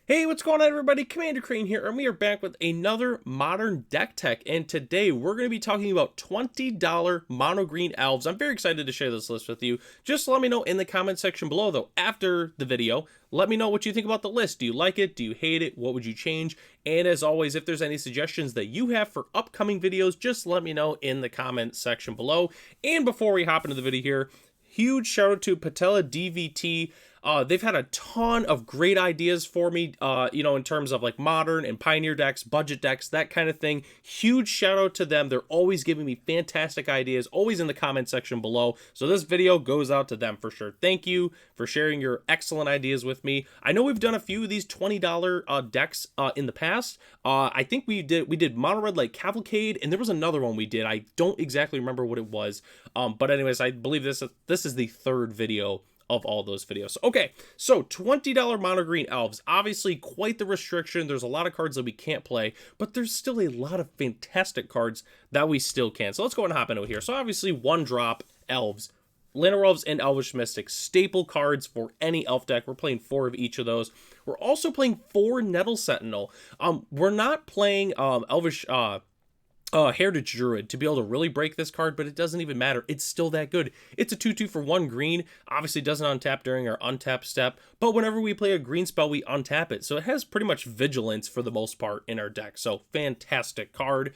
Hey, what's going on, everybody? Commander Crane here, and we are back with another modern deck tech. And today we're going to be talking about $20 mono green elves. I'm very excited to share this list with you. Just let me know in the comment section below, though, after the video. Let me know what you think about the list. Do you like it? Do you hate it? What would you change? And as always, if there's any suggestions that you have for upcoming videos, just let me know in the comment section below. And before we hop into the video here, huge shout out to Patella DVT. They've had a ton of great ideas for me, in terms of like modern and pioneer decks, budget decks, that kind of thing. Huge shout out to them. They're always giving me fantastic ideas, always in the comment section below. So this video goes out to them for sure. Thank you for sharing your excellent ideas with me. I know we've done a few of these $20 decks in the past. I think we did Mono Red Light Cavalcade, and there was another one we did. I don't exactly remember what it was. But anyways, I believe this is the third video of all those videos. Okay, so $20 mono green elves, obviously quite the restriction. There's a lot of cards that we can't play, but there's still a lot of fantastic cards that we still can. So let's go and hop into it here. So obviously one drop elves, Llanowar Elves and Elvish Mystics, staple cards for any elf deck. We're playing 4 of each of those. We're also playing 4 Nettle Sentinel. We're not playing Elvish Heritage Druid to be able to really break this card, but it doesn't even matter. It's still that good. It's a 2/2 for 1 green. Obviously doesn't untap during our untap step, but whenever we play a green spell, we untap it. So it has pretty much vigilance for the most part in our deck. So fantastic card.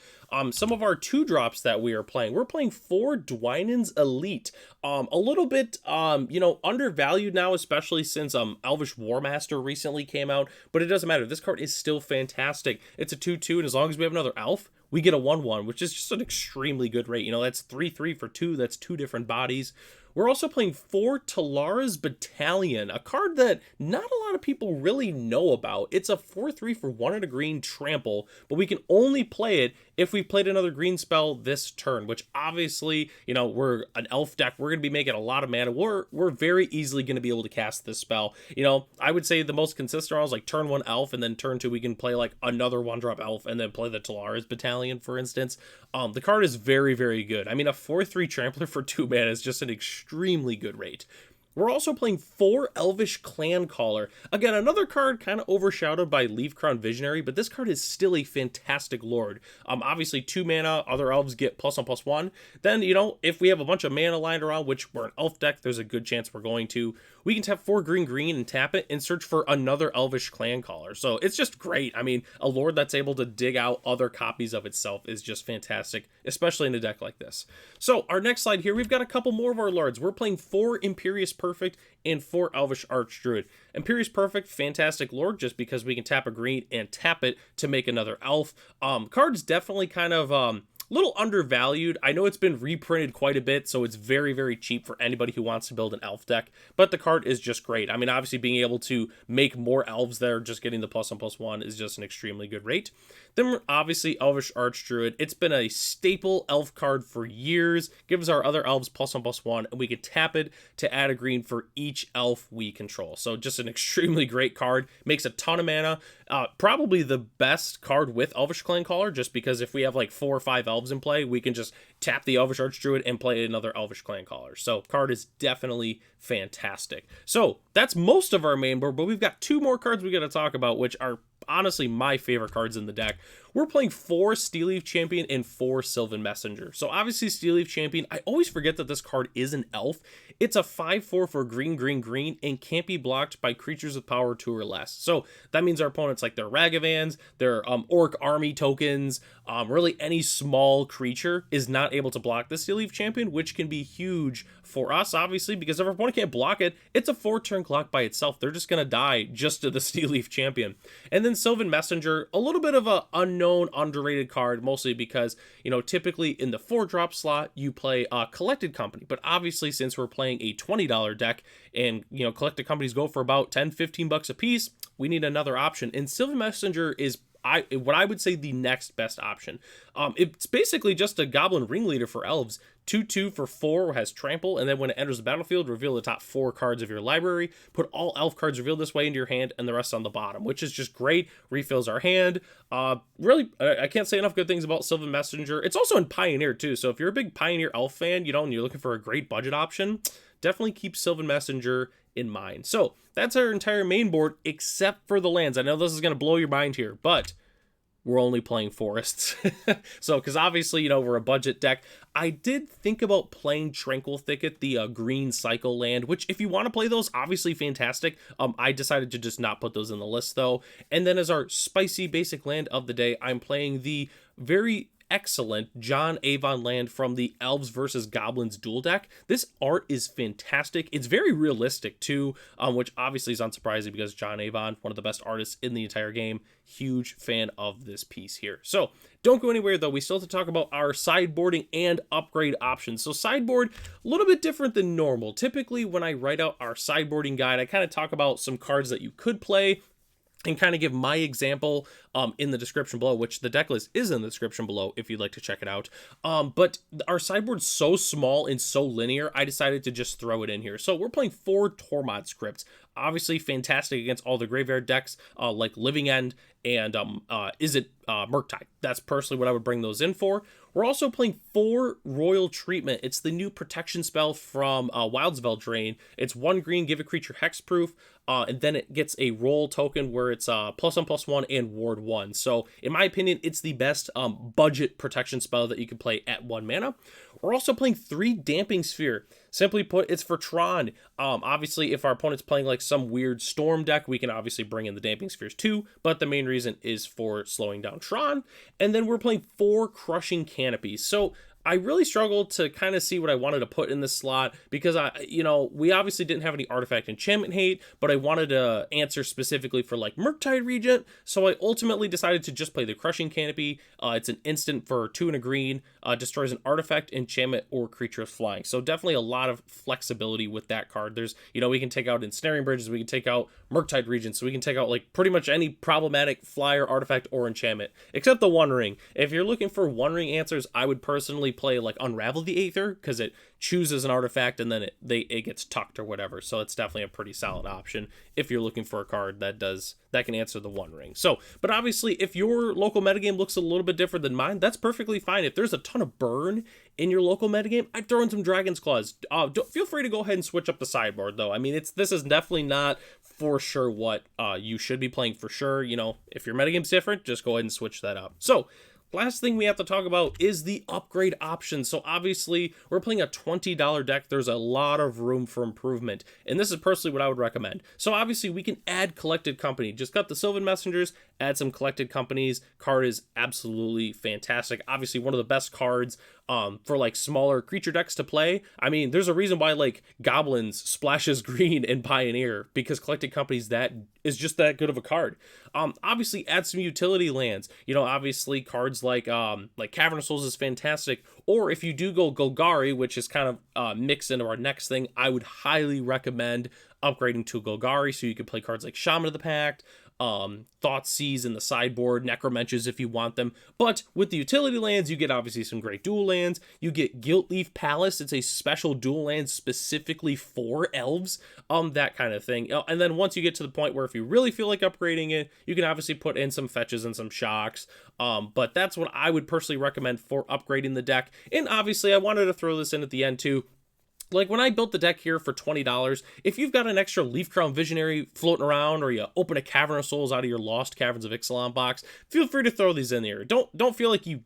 Some of our 2-drops that we are playing, we're playing 4 Dwynen's Elite. A little bit, undervalued now, especially since Elvish Warmaster recently came out, but it doesn't matter. This card is still fantastic. It's a 2/2, and as long as we have another elf, we get a 1/1, which is just an extremely good rate. That's 3/3 for 2. That's 2 different bodies. We're also playing 4 Talara's Battalion, a card that not a lot of people really know about. It's a 4/3 for 1 and a green trample, but we can only play it if we played another green spell this turn, which obviously, we're an elf deck. We're going to be making a lot of mana. We're very easily going to be able to cast this spell. I would say the most consistent is like turn 1 elf, and then turn 2 we can play like another 1-drop elf, and then play the Talara's Battalion, for instance. The card is very, very good. I mean, a 4/3 trampler for 2 mana is just an extremely good rate. We're also playing 4 Elvish Clan Caller. Again, another card kind of overshadowed by Leaf Crown Visionary, but this card is still a fantastic lord. Obviously 2 mana, other elves get +1/+1. Then, if we have a bunch of mana lying around, which we're an elf deck, there's a good chance we're going to, we can tap 4 green and tap it and search for another Elvish Clan Caller. So it's just great. I mean, a lord that's able to dig out other copies of itself is just fantastic, especially in a deck like this. So our next slide here, we've got a couple more of our lords. We're playing 4 Imperious Perfect and 4 Elvish Archdruid. Imperious Perfect, fantastic lord, just because we can tap a green and tap it to make another elf. Card's definitely kind of little undervalued. I know it's been reprinted quite a bit, so it's very, very cheap for anybody who wants to build an elf deck, but the card is just great. I mean, obviously being able to make more elves there, just getting the +1/+1 is just an extremely good rate. Then we're obviously Elvish Archdruid. It's been a staple elf card for years. Gives our other elves +1/+1, and we can tap it to add a green for each elf we control. So just an extremely great card. Makes a ton of mana. Probably the best card with Elvish Clan Caller, just because if we have like 4 or 5 elves in play, we can just tap the Elvish Archdruid and play another Elvish Clan Caller. So card is definitely fantastic. So that's most of our main board, but we've got 2 more cards we got to talk about, which are honestly my favorite cards in the deck. We're playing 4 Steelleaf Champion and 4 Sylvan Messenger. So obviously Steelleaf Champion, I always forget that this card is an elf. It's a 5/4 for green, and can't be blocked by creatures with power 2 or less. So that means our opponents, like their Ragavans, their Orc Army tokens, really any small creature is not able to block the Steelleaf Champion, which can be huge for us, obviously, because if our opponent can't block it, it's a 4-turn clock by itself. They're just going to die just to the Steelleaf Champion. And then Sylvan Messenger, a little bit of a unknown, underrated card, mostly because, typically in the 4-drop slot, you play Collected Company. But obviously, since we're playing a $20 deck, and, Collected Companies go for about 10-15 bucks a piece, we need another option. And Sylvan Messenger is what I would say the next best option. It's basically just a Goblin Ringleader for Elves. 2/2 for 4, has trample, and then when it enters the battlefield, reveal the top 4 cards of your library. Put all elf cards revealed this way into your hand, and the rest on the bottom, which is just great. Refills our hand. Really, I can't say enough good things about Sylvan Messenger. It's also in Pioneer too, so if you're a big Pioneer elf fan, and you're looking for a great budget option, definitely keep Sylvan Messenger in mind. So that's our entire main board, except for the lands. I know this is going to blow your mind here, but we're only playing forests. So, because obviously, you know, we're a budget deck. I did think about playing Tranquil Thicket, the green cycle land, which if you want to play those, obviously fantastic. I decided to just not put those in the list though. And then as our spicy basic land of the day, I'm playing the very excellent John Avon land from the Elves versus Goblins duel deck. This art is fantastic. It's very realistic too, which obviously is unsurprising because John Avon, one of the best artists in the entire game. Huge fan of this piece here. So don't go anywhere though. We still have to talk about our sideboarding and upgrade options. So sideboard, a little bit different than normal. Typically when I write out our sideboarding guide, I kind of talk about some cards that you could play and kind of give my example in the description below, which the deck list is in the description below if you'd like to check it out. But our sideboard's so small and so linear, I decided to just throw it in here. So we're playing 4 Tormod scripts. Obviously fantastic against all the graveyard decks like Living End and Murktide. That's personally what I would bring those in for. We're also playing 4 Royal Treatment. It's the new protection spell from Wildsveld Drain. It's 1 green, give a creature hexproof, and then it gets a roll token where it's +1/+1 and ward 1. So in my opinion, it's the best budget protection spell that you can play at 1 mana. We're also playing 3 Damping Sphere. Simply put, it's for Tron. Obviously, if our opponent's playing like some weird storm deck, we can obviously bring in the Damping Spheres too, but the main reason is for slowing down Tron. And then we're playing 4 Crushing Canopies. So I really struggled to kind of see what I wanted to put in this slot because we obviously didn't have any artifact enchantment hate, but I wanted to answer specifically for like Murktide Regent. So I ultimately decided to just play the Crushing Canopy. It's an instant for 2 and a green, destroys an artifact, enchantment, or creature with flying. So definitely a lot of flexibility with that card. There's, we can take out Ensnaring Bridges, we can take out Murktide Regent, so we can take out like pretty much any problematic flyer, artifact, or enchantment, except the One Ring. If you're looking for One Ring answers, I would personally play like Unravel the Aether because it chooses an artifact and then it gets tucked or whatever. So it's definitely a pretty solid option if you're looking for a card that can answer the One Ring. So, but obviously if your local metagame looks a little bit different than mine, that's perfectly fine. If there's a ton of burn in your local metagame, I'd throw in some Dragon's Claws. Feel free to go ahead and switch up the sideboard though. I mean, this is definitely not for sure what you should be playing for sure. If your metagame's different, just go ahead and switch that up. So last thing we have to talk about is the upgrade options. So obviously we're playing a $20 deck. There's a lot of room for improvement, and this is personally what I would recommend. So obviously we can add Collected Company. Just got the Sylvan Messengers, add some Collected Companies. Card is absolutely fantastic. Obviously one of the best cards for like smaller creature decks to play. I mean, there's a reason why like Goblins splashes green in Pioneer, because Collected Companies that is just that good of a card. Obviously add some utility lands. Obviously cards like Cavern of Souls is fantastic. Or if you do go Golgari, which is kind of mixed into our next thing, I would highly recommend upgrading to Golgari so you can play cards like Shaman of the Pact, Thoughtseize in the sideboard, Necromenches if you want them. But with the utility lands, you get obviously some great dual lands. You get Guiltleaf Palace. It's a special dual land specifically for Elves, that kind of thing. And then once you get to the point where if you really feel like upgrading it, you can obviously put in some fetches and some shocks. But that's what I would personally recommend for upgrading the deck. And obviously I wanted to throw this in at the end too. Like when I built the deck here for $20, if you've got an extra Leaf Crown Visionary floating around, or you open a Cavern of Souls out of your Lost Caverns of Ixalan box, feel free to throw these in there. Don't feel like you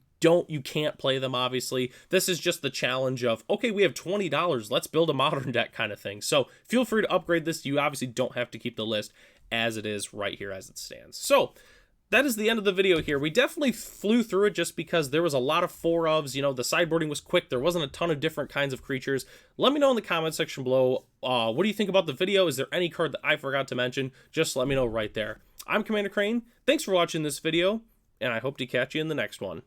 can't play them. Obviously this is just the challenge of, okay, we have $20, let's build a modern deck kind of thing. So feel free to upgrade this. You obviously don't have to keep the list as it is right here as it stands. So that is the end of the video here. We definitely flew through it just because there was a lot of 4 ofs. The sideboarding was quick. There wasn't a ton of different kinds of creatures. Let me know in the comment section below. What do you think about the video? Is there any card that I forgot to mention? Just let me know right there. I'm Commander Crane. Thanks for watching this video, and I hope to catch you in the next one.